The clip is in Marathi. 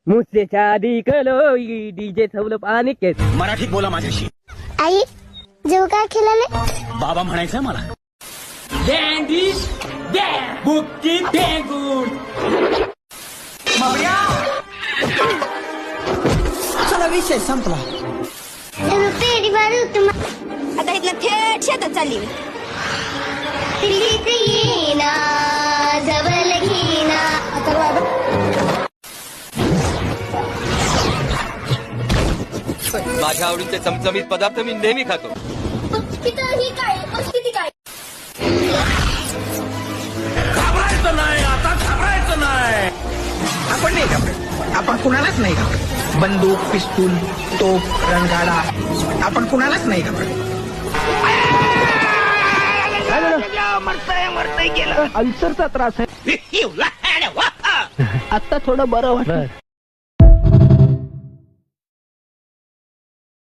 मुझसे शादी करो डीजे ठेवलं पाणी केस. मराठीत बोला माझ्याशी. आई जेव काय खेळाले बाबा म्हणायचंय मला. डॅन्डिश बुक्की डेंगूर. चला विषय संपला. पेढी मारू तुम्हा आता इथलं थेट शेतात चालली मी. दिल्लीत येईना जवळ घेईना आता बाबा माझ्या आवडीचे चमचमीत पदार्थ मी नेहमी खातो. ही काय किती काय घाबरायचं नाही, आता घाबरायचं नाही. आपण नाही घाबरत. आपण कुणालाच नाही घाबरत. बंदूक, पिस्तूल, तोफ, रणगाडा आपण कुणालाच नाही घाबरत. अल्सरचा त्रास आहे. आता थोडं बरं वाटत.